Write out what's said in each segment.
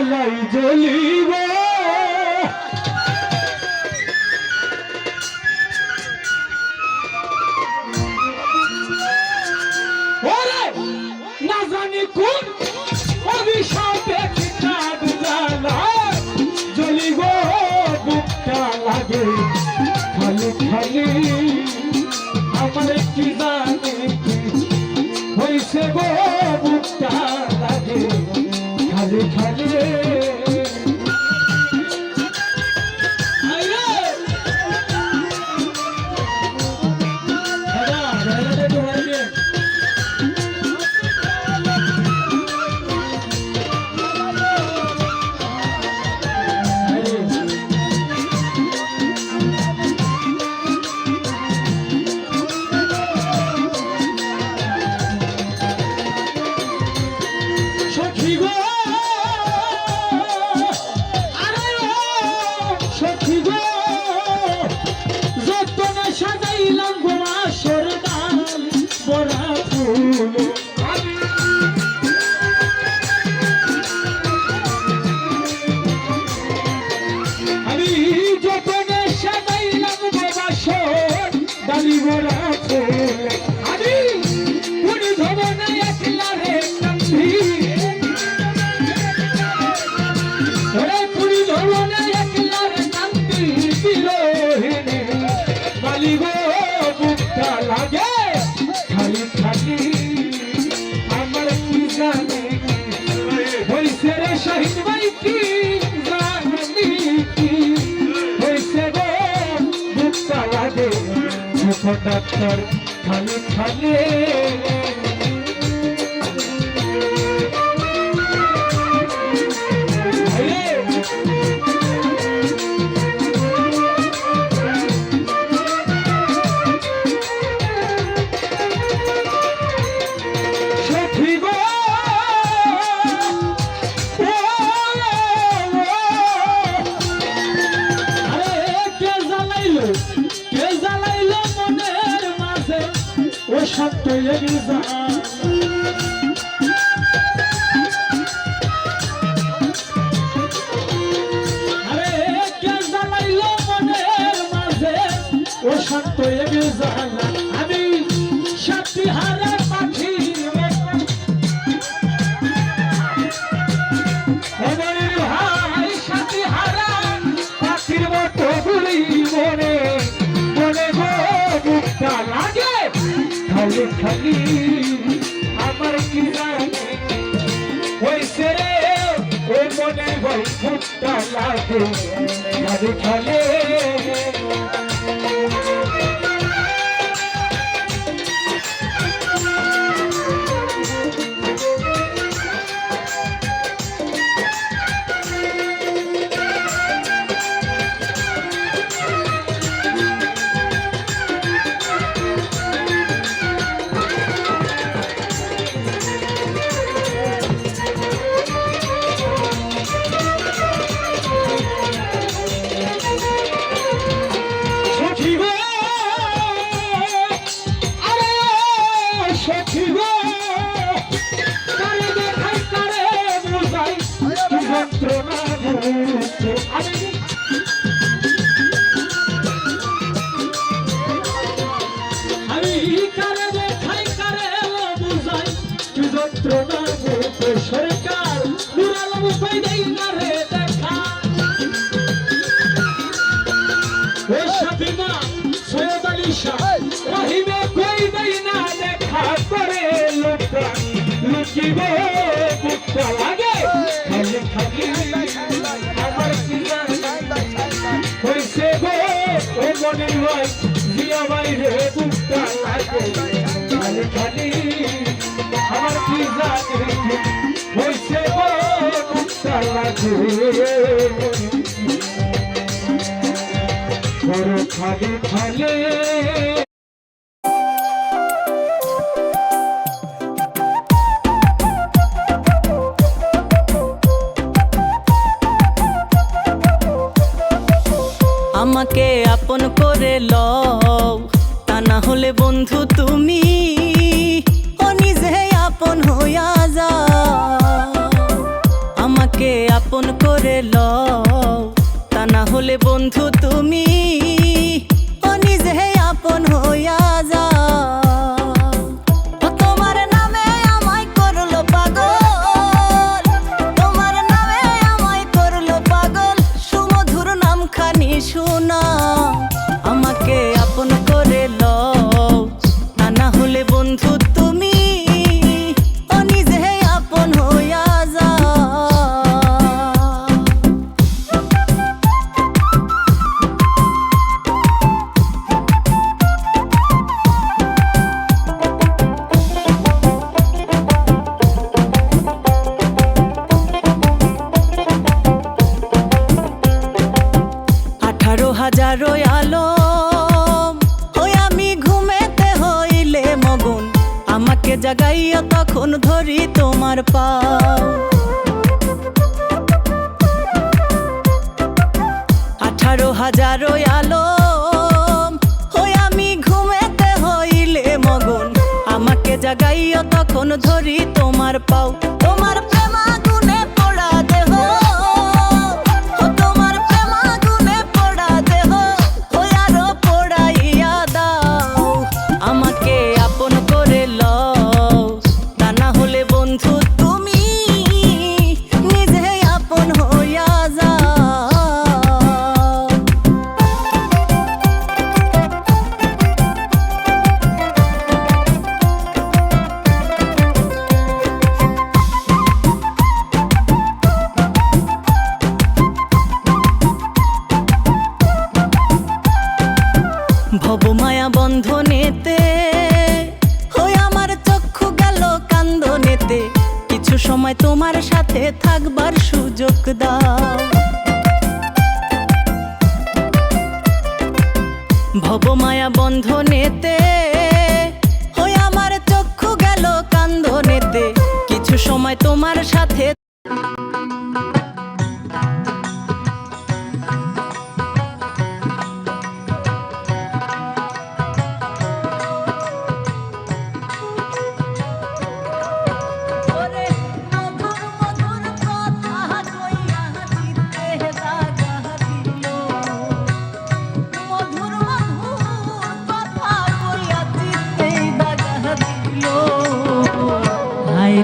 জ্বালাই জ্বলিব ওরে না জানি কোন অভিশাপে চাঁদ জ্বালায় জ্বলিব বুকটা লাগে খালি খালি আমার কি জানি হইছে গো বুকটা লাগে খালি খালি ডাক্তার খালি খালি শান্ত আরে কে জ্বালাইল মনের মাঝে ও শান্ত জানা আমি সাথী হারা পাখি ভাই সাথী হারা পাখির মতো গুলি মনে মনে গো বুকটা লাগে খালি খালি আমার কি জানি হইছে রে ওই মনে ভয় ফুটটা লাগে খালি খালি সরকার নুরালম কই দেই না রে দেখা ও শাফিমা সৈয়দ আলী শাহ রহিমে কই দেই না দেখা করে লোকটা লুকিব বুকটা লাগে খালি খালি আমার কি হইছে গো ও মনের ভাই জিয়া ভাই রে বুকটা লাগে খালি খালি আমার কি জানি হইছে বুকটা লাগে বড় খালি খালি আমাকে আপন করে লও তা না হলে বন্ধু তুমি ও নিজে আপন হইয়া যাও আমাকে আপন লও, তা না হলে বন্ধু তুমি ও নিজে আপন হইয়া যাও। ও তোমার নামে আমায় করলো পাগল, তোমার নামে আমায় করলো পাগল, সুমধুর নামখানি শোনাও, আমাকে আপন করে লও, তা না হলে বন্ধু তুমি ও নিজে আপন হইয়া যাও। হাজারো আলম ওই আমি ঘুমেতে হইলে মগন, আমাকে জাগাইয়া তখন ধরি তোমার পাও। 18,000 আলম ওই আমি ঘুমেতে হইলে মগন, আমাকে জাগাইয়া তখন ধরি তোমার পাও। তোমার প্রেমাগুনে পড়া দেহ, আমাকে আপন করে লও, তা না হলে বন্ধু তুমি নিজে আপন হইয়া যাও। ভবমায়া বন্ধনেতে হই আমার চক্ষু গেল কান্দনেতে, কিছু সময় তোমার সাথে থাকবার সুযোগ দাও। ভবমায়া বন্ধনেতে হই আমার চক্ষু গেল কান্দনেতে, কিছু সময় তোমার সাথে।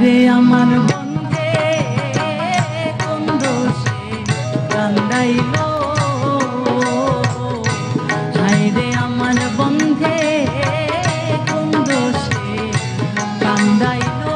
রে আমার বন্ধে কোন দোষে কান্দাইলো, হায় রে আমার বন্ধে কোন দোষে কান্দাইলো।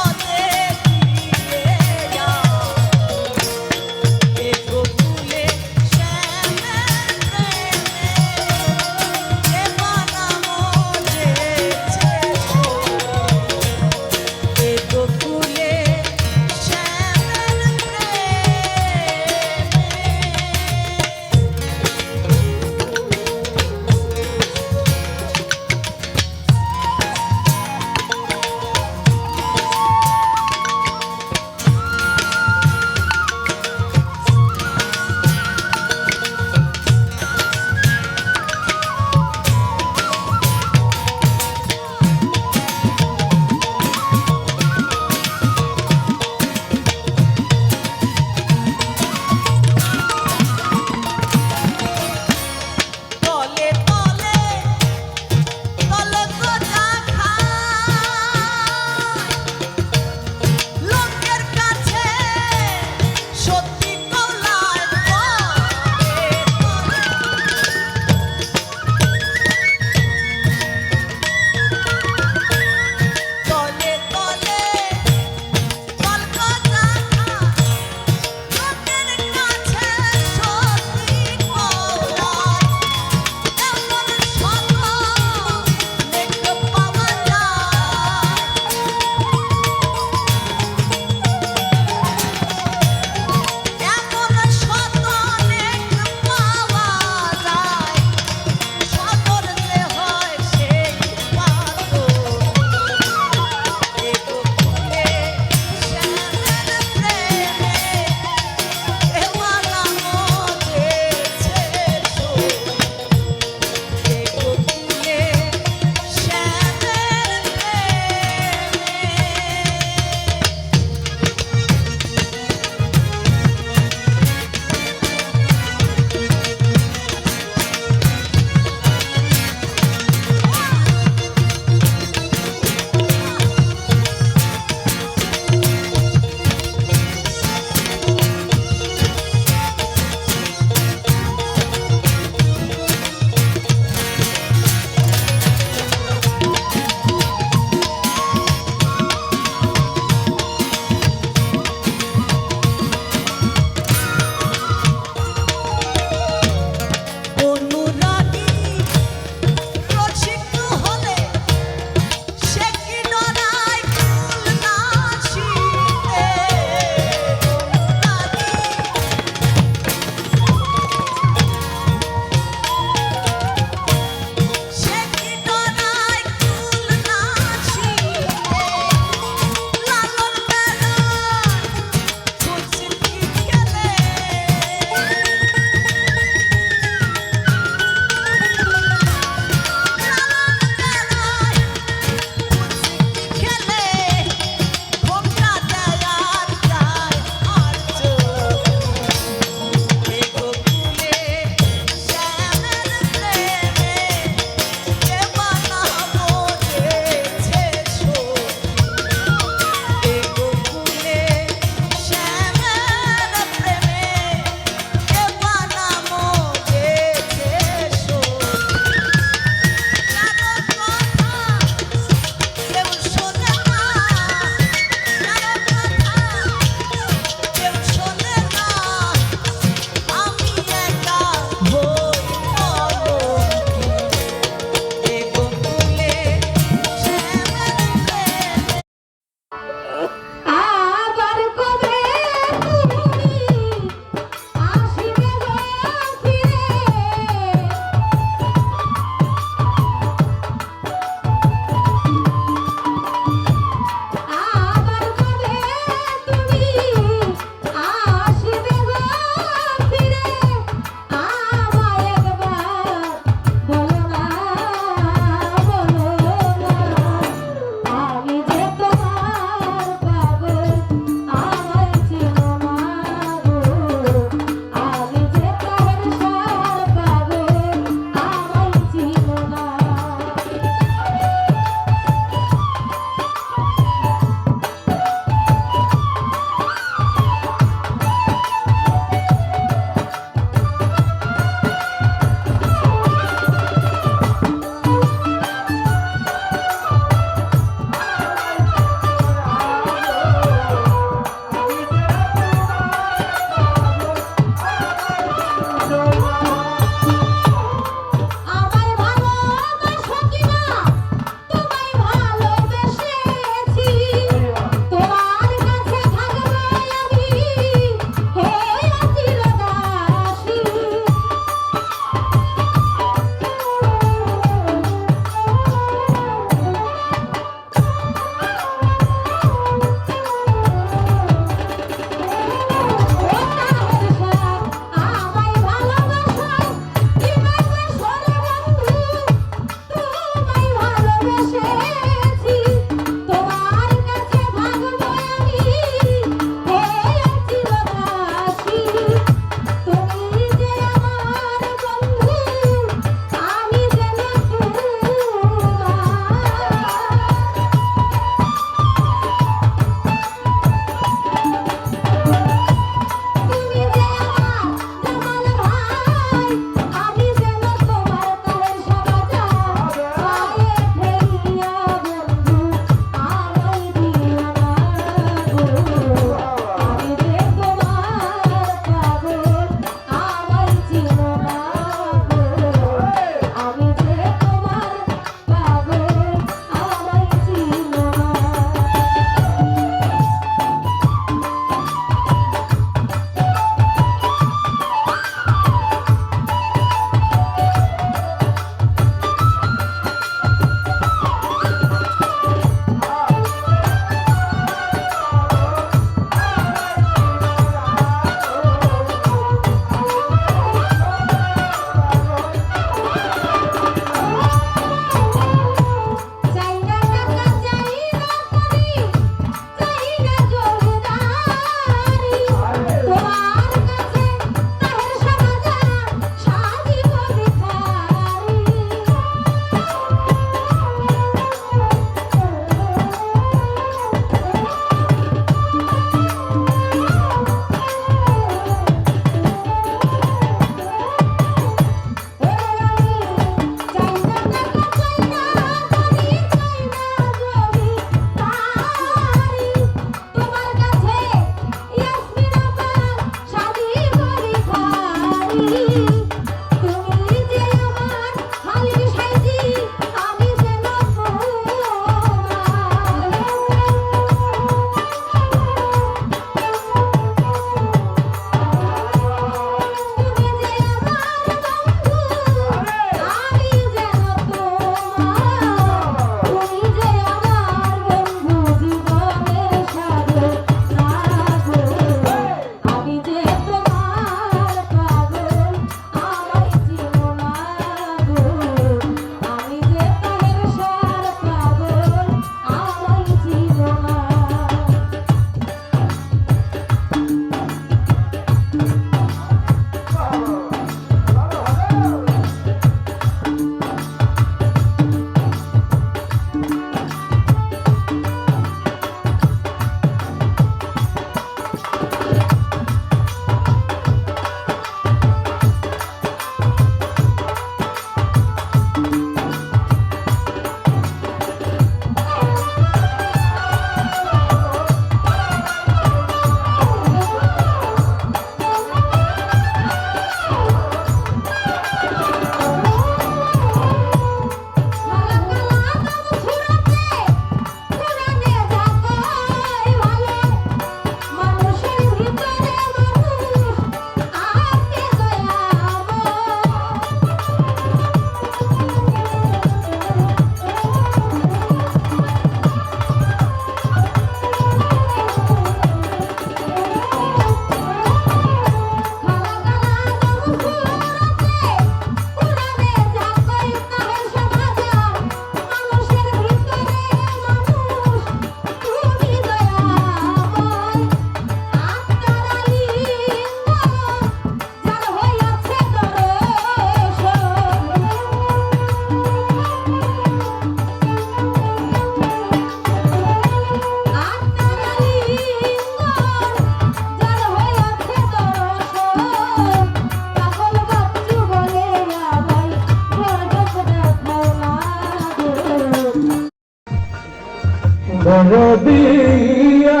দরদিয়া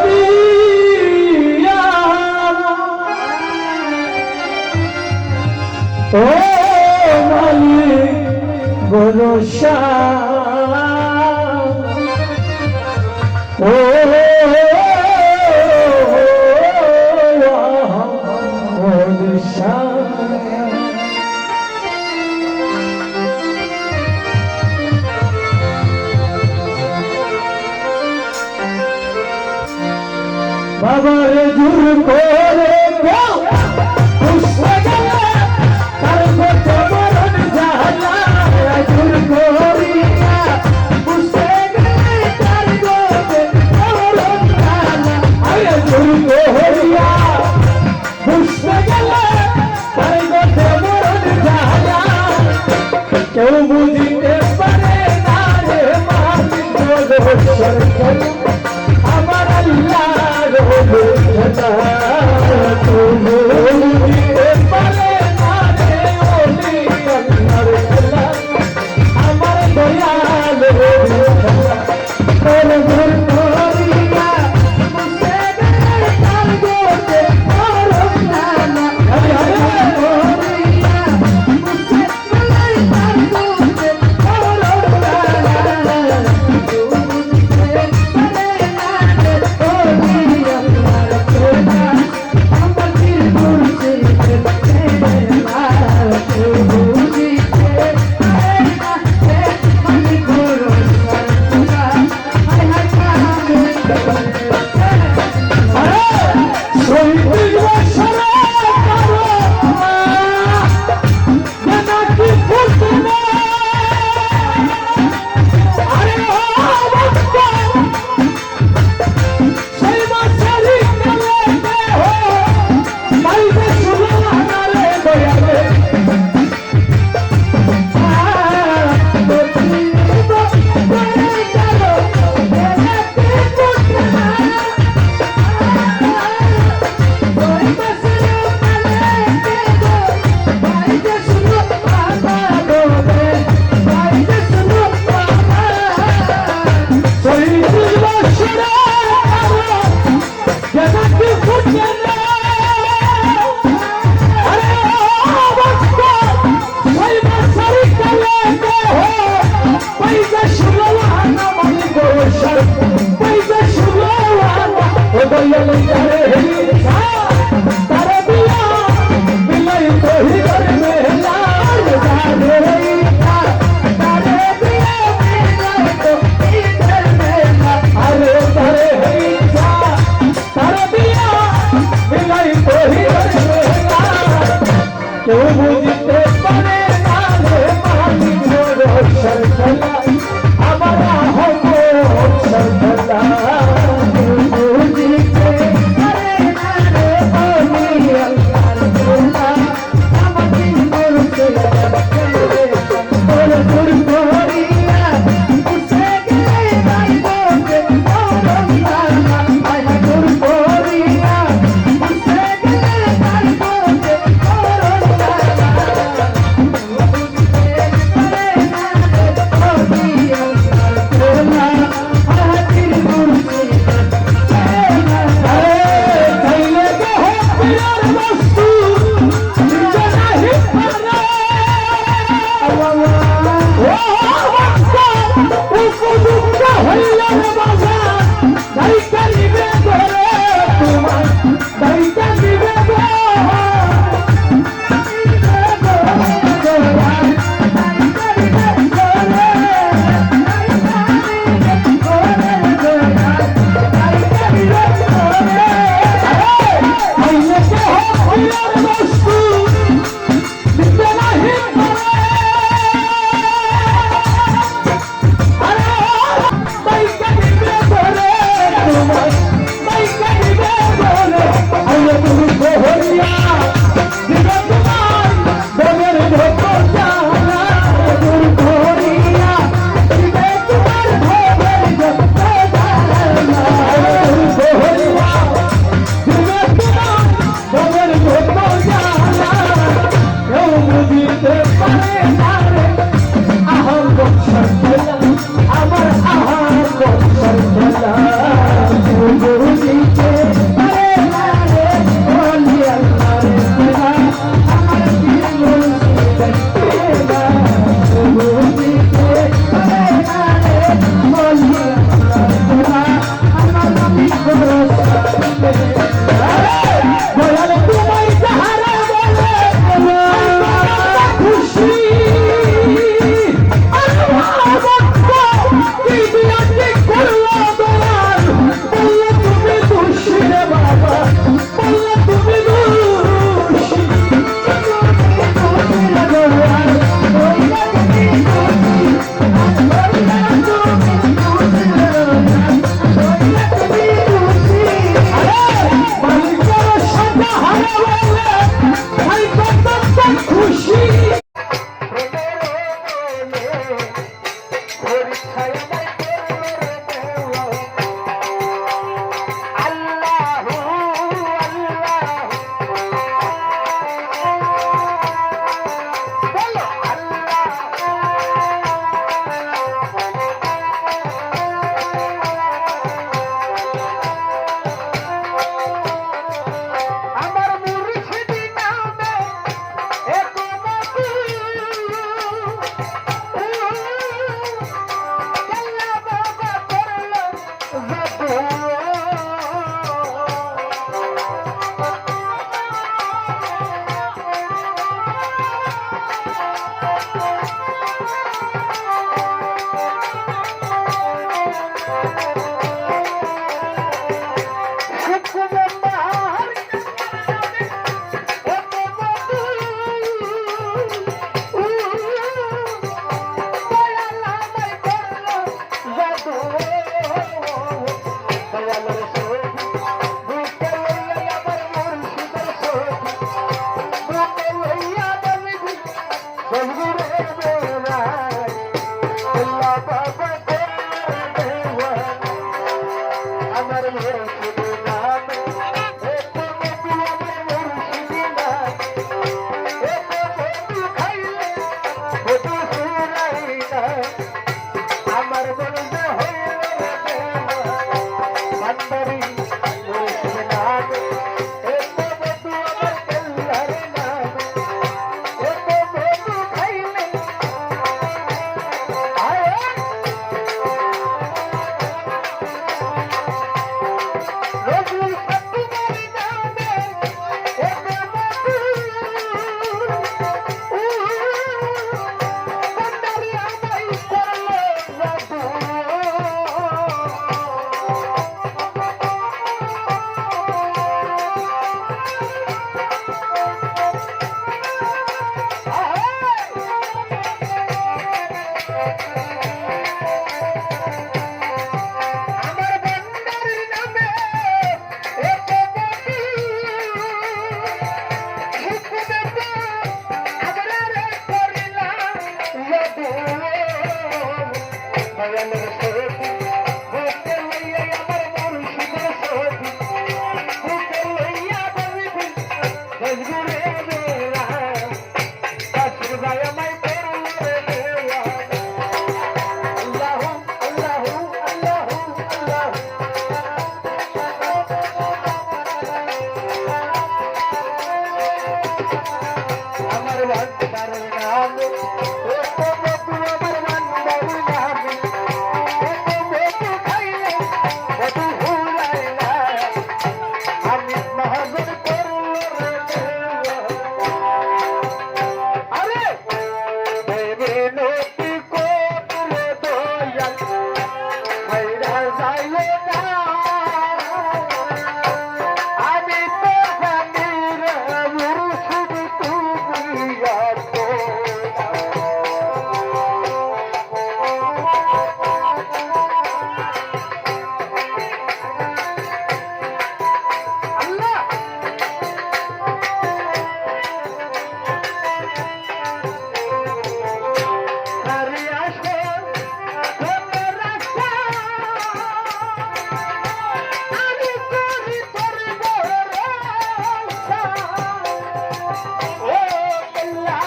দরদিয়া ও মালিক ভরসা ও ভরসা বাবারে জুর করে পুষ্পে গেলে তার মতো মরণ জালা জুর করিয়া পুষ্পে গেলে তার মতো মরণ জালা আরে জুর করিয়া পুষ্পে গেলে তার মতো মরণ জালা কেউ বুঝিতে পারে না রে মালিক সরকার আমার আল্লাহ আমার দয়াল আমার বন্দার নামে এত বটি হুকুমে আবরারে করিলাম যদু ভয়ানের সরতি হতে লইয়া আমার মুর্শিদের সরতি হতে লইয়া বলবি বজগুরে বেলা কাশির ভাই আমায় করলো রে দেওয়া আল্লাহু আল্লাহু আল্লাহু আল্লাহু আমার বান্দার নামে এত মধু আমার বান্দার নামে এত মধু খাইলে মধু হুলাই না আমি মহাজন করলো রে দেওয়া আরে দেবে নতি কোলে দয়াল হাইরা যাইও না আমি তো জানি রে মুর্শিদ তুমি আছো আল্লাহ আরে আসো তোমার রাস্তা আমি করি তোর ভরসা ও আল্লাহ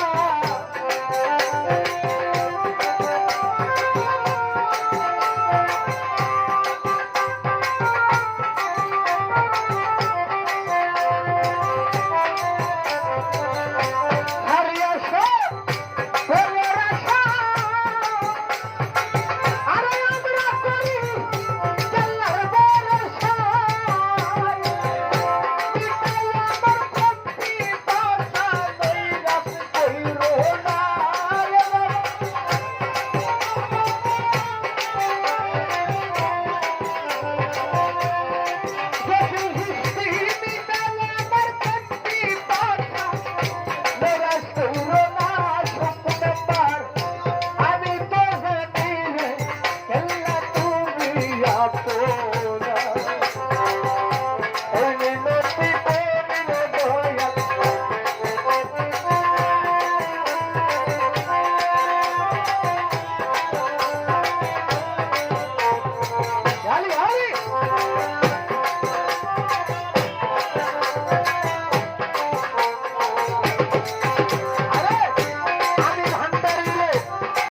আরে আসো তোমার রাস্তা আরে আমরা করি আল্লাহর ভরসা বিটাই আমার ভক্তি ভাষা নৈরাশ কইরো না যদি হিস্তি বিটাই আমার ভক্তি ভাষা নৈরাশ কইরো না সুকুমার আমি তো জানি রে আল্লাহ তুমি আছো না ওই মিনতি করিলে দয়াল